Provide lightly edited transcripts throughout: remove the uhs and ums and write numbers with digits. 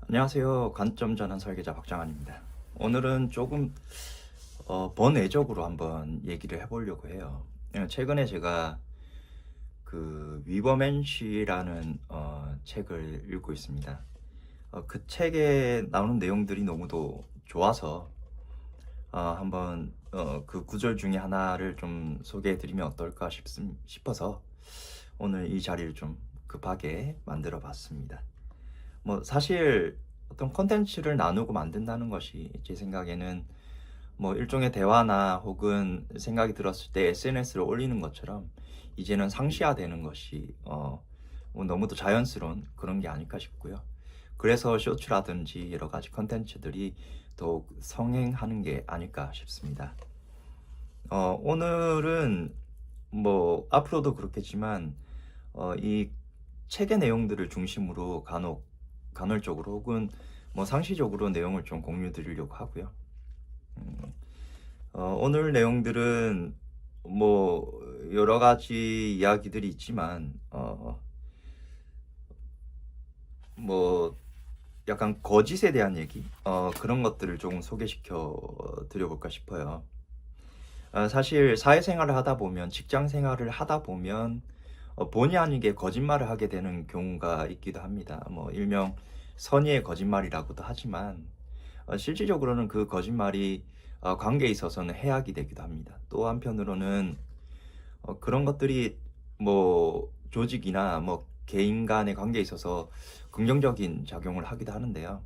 안녕하세요. 관점 전환 설계자 박장환입니다. 오늘은 조금 번외적으로 한번 얘기를 해보려고 해요. 최근에 제가 그 위버맨시라는 책을 읽고 있습니다. 그 책에 나오는 내용들이 너무도 좋아서 한번 그 구절 중에 하나를 좀 소개해드리면 어떨까 싶어서 오늘 이 자리를 좀 급하게 만들어 봤습니다. 뭐 사실 어떤 콘텐츠를 나누고 만든다는 것이 제 생각에는 뭐 일종의 대화나 혹은 생각이 들었을 때 SNS를 올리는 것처럼 이제는 상시화되는 것이 뭐 너무도 자연스러운 그런 게 아닐까 싶고요. 그래서 쇼츠라든지 여러 가지 콘텐츠들이 더욱 성행하는 게 아닐까 싶습니다. 오늘은 뭐 앞으로도 그렇겠지만 이 책의 내용들을 중심으로 간헐적으로 혹은 뭐 상시적으로 내용을 좀 공유 드리려고 하고요. 음, 오늘 내용들은 뭐 여러 가지 이야기들이 있지만 뭐 약간 거짓에 대한 얘기 그런 것들을 조금 소개시켜 드려볼까 싶어요. 사실 사회생활을 하다 보면 직장 생활을 하다 보면 본의 아니게 거짓말을 하게 되는 경우가 있기도 합니다. 뭐 일명 선의의 거짓말이라고도 하지만 실질적으로는 그 거짓말이 관계에 있어서는 해악이 되기도 합니다. 또 한편으로는 그런 것들이 뭐 조직이나 뭐 개인 간의 관계에 있어서 긍정적인 작용을 하기도 하는데요.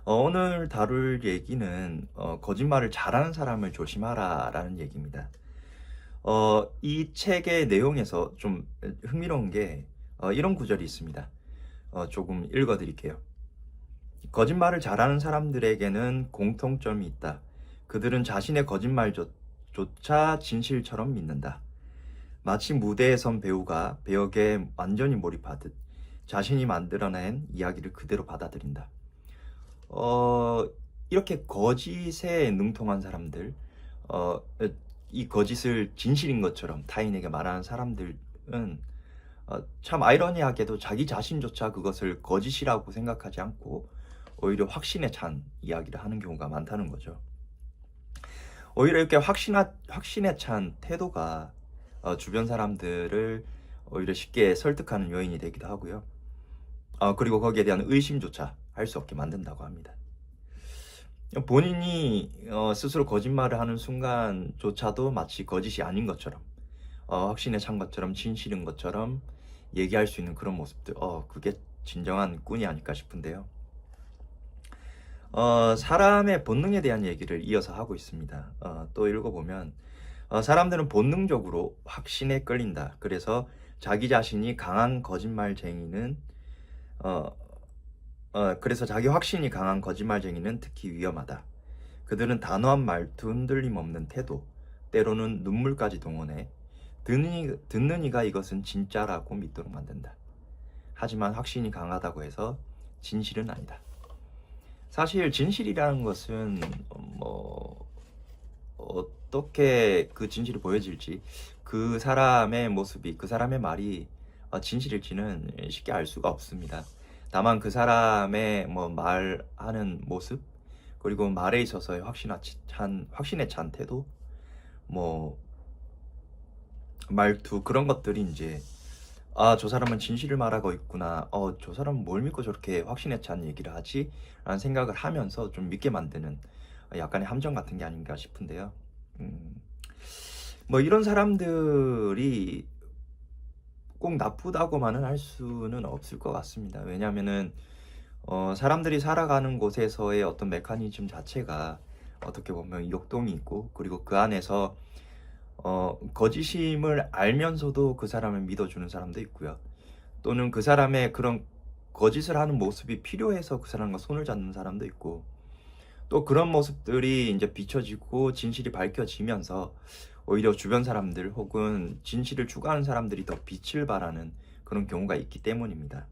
오늘 다룰 얘기는 거짓말을 잘하는 사람을 조심하라라는 얘기입니다. 이 책의 내용에서 좀 흥미로운 게 이런 구절이 있습니다. 조금 읽어드릴게요. 거짓말을 잘하는 사람들에게는 공통점이 있다. 그들은 자신의 거짓말조차 진실처럼 믿는다. 마치 무대에 선 배우가 배역에 완전히 몰입하듯 자신이 만들어낸 이야기를 그대로 받아들인다. 어, 이렇게 거짓에 능통한 사람들, 어, 이 거짓을 진실인 것처럼 타인에게 말하는 사람들은 참 아이러니하게도 자기 자신조차 그것을 거짓이라고 생각하지 않고 오히려 확신에 찬 이야기를 하는 경우가 많다는 거죠. 오히려 이렇게 확신에 찬 태도가 주변 사람들을 오히려 쉽게 설득하는 요인이 되기도 하고요. 그리고 거기에 대한 의심조차 할 수 없게 만든다고 합니다. 본인이 스스로 거짓말을 하는 순간조차도 마치 거짓이 아닌 것처럼 확신에 찬 것처럼 진실인 것처럼 얘기할 수 있는 그런 모습들 그게 진정한 꾼이 아닐까 싶은데요. 사람의 본능에 대한 얘기를 이어서 하고 있습니다. 또 읽어보면 사람들은 본능적으로 확신에 끌린다. 그래서 자기 자신이 강한 거짓말쟁이는 그래서 자기 확신이 강한 거짓말쟁이는 특히 위험하다. 그들은 단호한 말투, 흔들림 없는 태도, 때로는 눈물까지 동원해 듣는 이가 이것은 진짜라고 믿도록 만든다. 하지만 확신이 강하다고 해서 진실은 아니다. 사실 진실이라는 것은 뭐 어떻게 그 진실이 보여질지 그 사람의 모습이 그 사람의 말이 진실일지는 쉽게 알 수가 없습니다. 다만 그 사람의 뭐 말하는 모습 그리고 말에 있어서의 확신에 찬 태도 뭐 말투 그런 것들이 이제 저 사람은 진실을 말하고 있구나. 저 사람은 뭘 믿고 저렇게 확신에 찬 얘기를 하지? 라는 생각을 하면서 좀 믿게 만드는 약간의 함정 같은 게 아닌가 싶은데요. 음, 뭐 이런 사람들이 꼭 나쁘다고만은 할 수는 없을 것 같습니다. 왜냐하면은 사람들이 살아가는 곳에서의 어떤 메커니즘 자체가 어떻게 보면 역동이 있고 그리고 그 안에서 거짓임을 알면서도 그 사람을 믿어주는 사람도 있고요. 또는 그 사람의 그런 거짓을 하는 모습이 필요해서 그 사람과 손을 잡는 사람도 있고 또 그런 모습들이 이제 비춰지고 진실이 밝혀지면서 오히려 주변 사람들 혹은 진실을 추구하는 사람들이 더 빛을 발하는 그런 경우가 있기 때문입니다.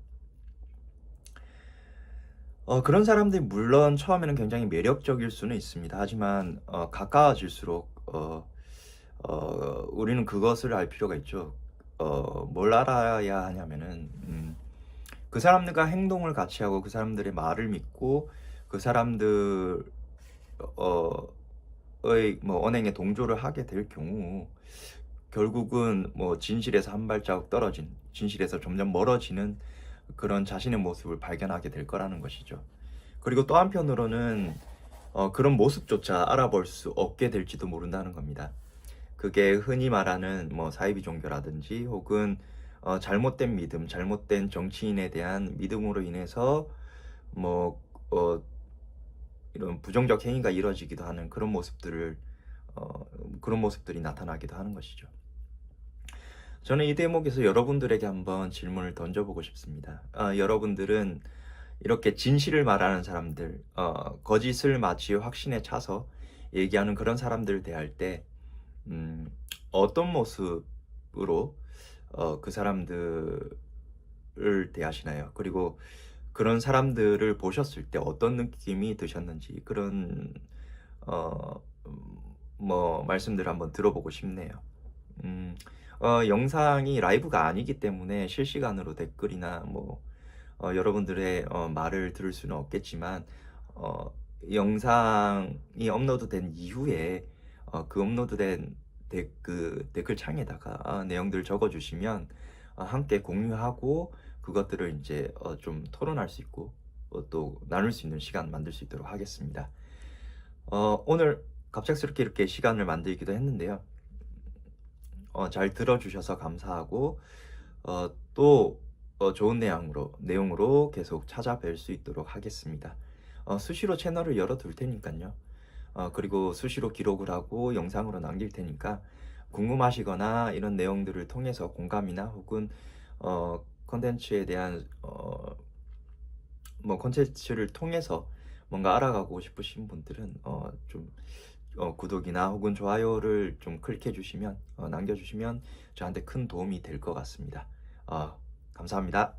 그런 사람들이 물론 처음에는 굉장히 매력적일 수는 있습니다. 하지만 가까워질수록 우리는 그것을 알 필요가 있죠. 뭘 알아야 하냐면은 그 사람들과 행동을 같이 하고 그 사람들의 말을 믿고 그 사람들 의 뭐 언행에 동조를 하게 될 경우 결국은 뭐 진실에서 한 발자국 떨어진, 진실에서 점점 멀어지는 그런 자신의 모습을 발견하게 될 거라는 것이죠. 그리고 또 한편으로는 그런 모습조차 알아볼 수 없게 될지도 모른다는 겁니다. 그게 흔히 말하는 뭐 사이비 종교라든지 혹은 잘못된 믿음, 잘못된 정치인에 대한 믿음으로 인해서 뭐 이런 부정적 행위가 이루어지기도 하는 그런 모습들이 나타나기도 하는 것이죠. 저는 이 대목에서 여러분들에게 한번 질문을 던져보고 싶습니다. 여러분들은 이렇게 진실을 말하는 사람들, 거짓을 마치 확신에 차서 얘기하는 그런 사람들을 대할 때 어떤 모습으로 그 사람들을 대하시나요? 그리고 그런 사람들을 보셨을 때 어떤 느낌이 드셨는지 그런 어, 뭐 말씀들을 한번 들어보고 싶네요. 영상이 라이브가 아니기 때문에 실시간으로 댓글이나 뭐 여러분들의 말을 들을 수는 없겠지만 어, 영상이 업로드된 이후에 그 업로드된 그 댓글 창에다가 내용들을 적어주시면 함께 공유하고 그것들을 이제 좀 토론할 수 있고 또 나눌 수 있는 시간 만들 수 있도록 하겠습니다. 오늘 갑작스럽게 이렇게 시간을 만들기도 했는데요. 잘 들어주셔서 감사하고 또 좋은 내용으로 계속 찾아뵐 수 있도록 하겠습니다. 수시로 채널을 열어둘 테니까요. 그리고 수시로 기록을 하고 영상으로 남길 테니까 궁금하시거나 이런 내용들을 통해서 공감이나 혹은 컨텐츠에 대한 뭐 컨텐츠를 통해서 뭔가 알아가고 싶으신 분들은 좀 구독이나 혹은 좋아요를 좀 클릭해 주시면 남겨주시면 저한테 큰 도움이 될 것 같습니다. 감사합니다.